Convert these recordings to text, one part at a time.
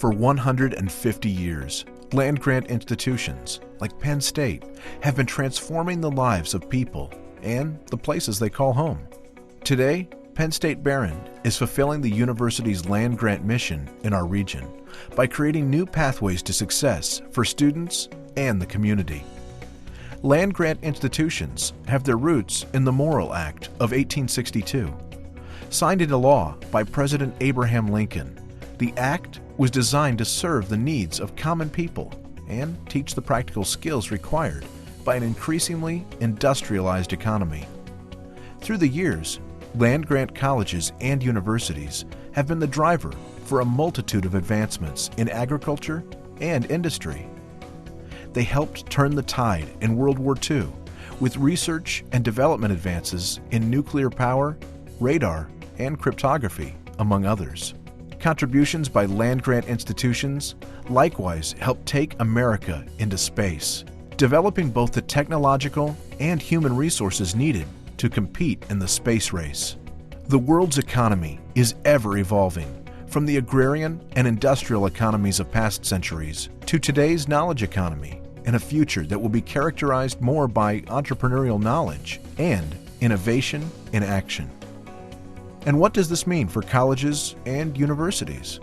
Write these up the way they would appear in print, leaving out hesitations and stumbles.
For 150 years, land-grant institutions like Penn State have been transforming the lives of people and the places they call home. Today, Penn State Behrend is fulfilling the university's land-grant mission in our region by creating new pathways to success for students and the community. Land-grant institutions have their roots in the Morrill Act of 1862. Signed into law by President Abraham Lincoln, the act was designed to serve the needs of common people and teach the practical skills required by an increasingly industrialized economy. Through the years, land-grant colleges and universities have been the driver for a multitude of advancements in agriculture and industry. They helped turn the tide in World War II with research and development advances in nuclear power, radar, and cryptography, among others. Contributions by land-grant institutions likewise helped take America into space, developing both the technological and human resources needed to compete in the space race. The world's economy is ever evolving, from the agrarian and industrial economies of past centuries to today's knowledge economy, in a future that will be characterized more by entrepreneurial knowledge and innovation in action. And what does this mean for colleges and universities?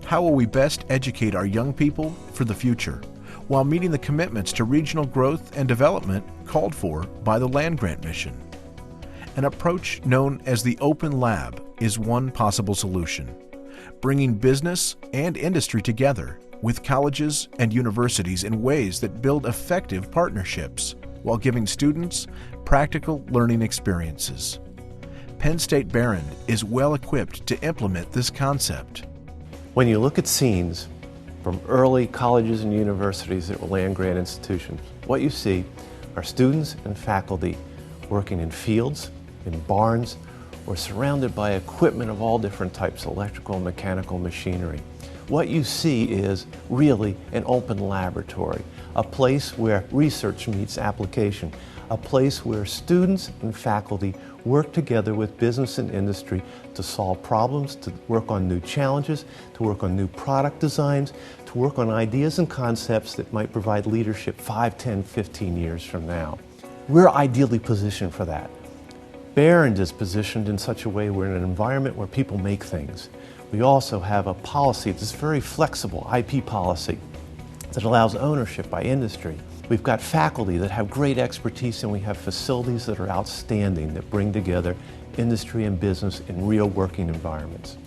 How will we best educate our young people for the future while meeting the commitments to regional growth and development called for by the land-grant mission? An approach known as the Open Lab is one possible solution, bringing business and industry together with colleges and universities in ways that build effective partnerships while giving students practical learning experiences. Penn State Behrend is well equipped to implement this concept. When you look at scenes from early colleges and universities that were land-grant institutions, what you see are students and faculty working in fields, in barns, or surrounded by equipment of all different types, electrical and mechanical machinery. What you see is really an open laboratory, a place where research meets application, a place where students and faculty work together with business and industry to solve problems, to work on new challenges, to work on new product designs, to work on ideas and concepts that might provide leadership 5, 10, 15 years from now. We're ideally positioned for that. Behrend is positioned in such a way we're in an environment where people make things. We also have a policy that's very flexible, IP policy, that allows ownership by industry. We've got faculty that have great expertise, and we have facilities that are outstanding that bring together industry and business in real working environments.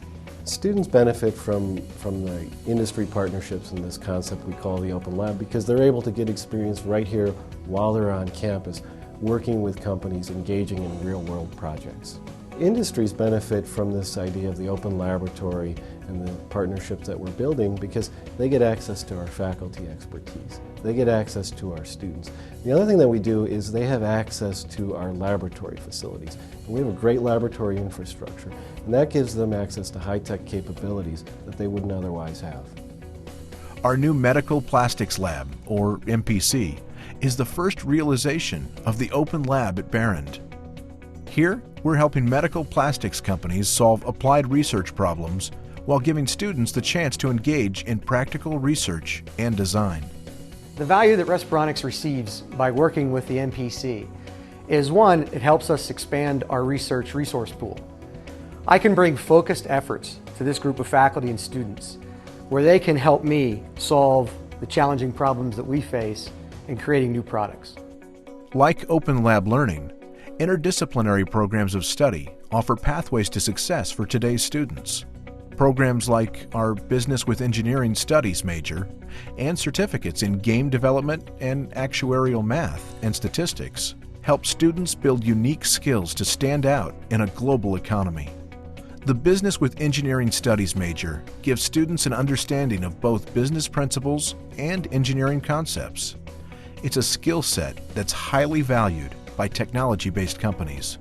Students benefit from the industry partnerships in this concept we call the Open Lab because they're able to get experience right here while they're on campus, working with companies, engaging in real-world projects. Industries benefit from this idea of the open laboratory and the partnerships that we're building because they get access to our faculty expertise. They get access to our students. The other thing that we do is they have access to our laboratory facilities. And we have a great laboratory infrastructure, and that gives them access to high-tech capabilities that they wouldn't otherwise have. Our new Medical Plastics Lab, or MPC, is the first realization of the Open Lab at Behrend. Here, we're helping medical plastics companies solve applied research problems while giving students the chance to engage in practical research and design. The value that Respironics receives by working with the MPC is one, it helps us expand our research resource pool. I can bring focused efforts to this group of faculty and students where they can help me solve the challenging problems that we face in creating new products. Like Open Lab Learning, interdisciplinary programs of study offer pathways to success for today's students. Programs like our Business with Engineering Studies major and certificates in game development and actuarial math and statistics help students build unique skills to stand out in a global economy. The Business with Engineering Studies major gives students an understanding of both business principles and engineering concepts. It's a skill set that's highly valued by technology-based companies.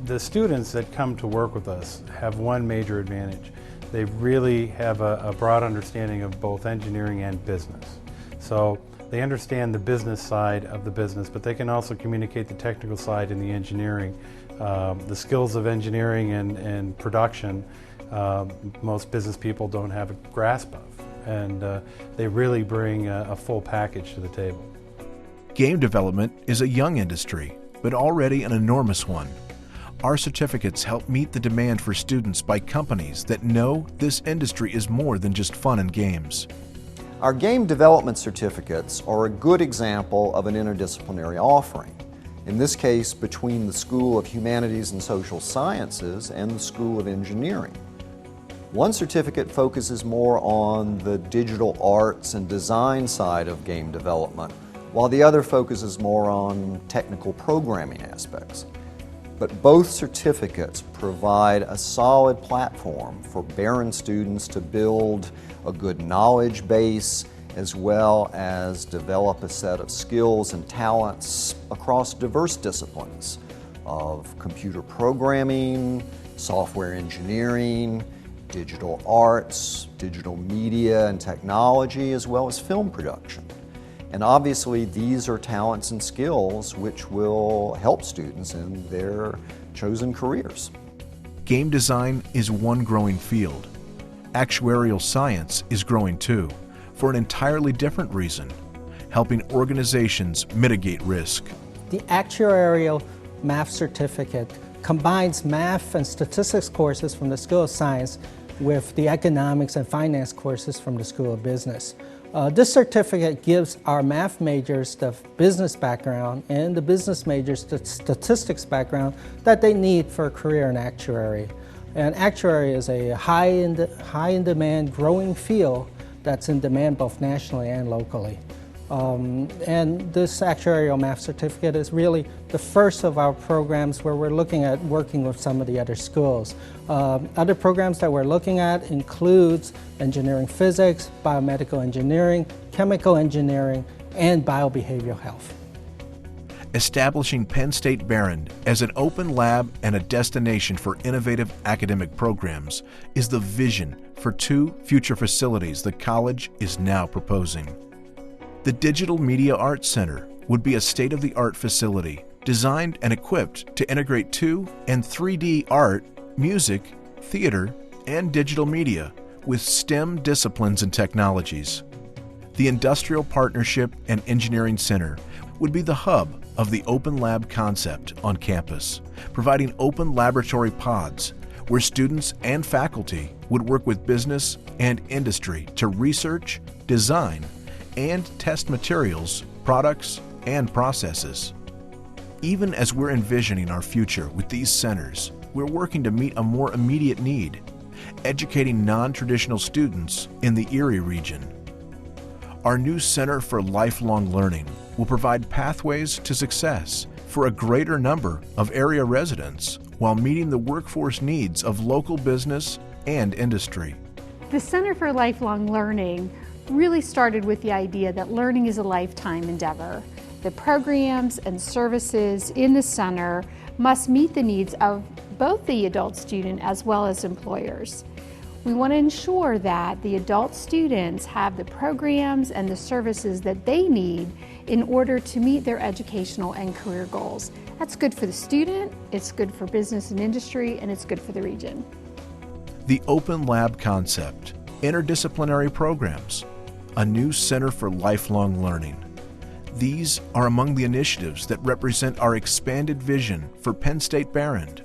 The students that come to work with us have one major advantage. They really have a broad understanding of both engineering and business. So they understand the business side of the business, but they can also communicate the technical side in the engineering. The skills of engineering and production, most business people don't have a grasp of. and they really bring a full package to the table. Game development is a young industry, but already an enormous one. Our certificates help meet the demand for students by companies that know this industry is more than just fun and games. Our game development certificates are a good example of an interdisciplinary offering, in this case between the School of Humanities and Social Sciences and the School of Engineering. One certificate focuses more on the digital arts and design side of game development, while the other focuses more on technical programming aspects. But both certificates provide a solid platform for Behrend students to build a good knowledge base as well as develop a set of skills and talents across diverse disciplines of computer programming, software engineering, digital arts, digital media and technology, as well as film production. And obviously these are talents and skills which will help students in their chosen careers. Game design is one growing field. Actuarial science is growing too, for an entirely different reason, helping organizations mitigate risk. The actuarial math certificate combines math and statistics courses from the School of Science with the economics and finance courses from the School of Business. This certificate gives our math majors the business background and the business majors the statistics background that they need for a career in actuary. And actuary is a high in demand, growing field that's in demand both nationally and locally. And this actuarial math certificate is really the first of our programs where we're looking at working with some of the other schools. Other programs that we're looking at includes engineering physics, biomedical engineering, chemical engineering, and biobehavioral health. Establishing Penn State Behrend as an open lab and a destination for innovative academic programs is the vision for two future facilities the college is now proposing. The Digital Media Arts Center would be a state-of-the-art facility designed and equipped to integrate 2 and 3D art, music, theater, and digital media with STEM disciplines and technologies. The Industrial Partnership and Engineering Center would be the hub of the open lab concept on campus, providing open laboratory pods where students and faculty would work with business and industry to research, design, and test materials, products, and processes. Even as we're envisioning our future with these centers, we're working to meet a more immediate need, educating non-traditional students in the Erie region. Our new Center for Lifelong Learning will provide pathways to success for a greater number of area residents while meeting the workforce needs of local business and industry. The Center for Lifelong Learning really started with the idea that learning is a lifetime endeavor. The programs and services in the center must meet the needs of both the adult student as well as employers. We want to ensure that the adult students have the programs and the services that they need in order to meet their educational and career goals. That's good for the student, it's good for business and industry, and it's good for the region. The open lab concept, interdisciplinary programs, a new Center for Lifelong Learning. These are among the initiatives that represent our expanded vision for Penn State Behrend.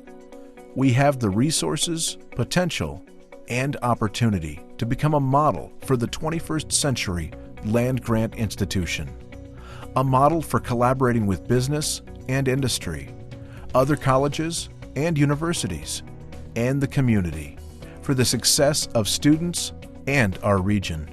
We have the resources, potential, and opportunity to become a model for the 21st century land-grant institution, a model for collaborating with business and industry, other colleges and universities, and the community for the success of students and our region.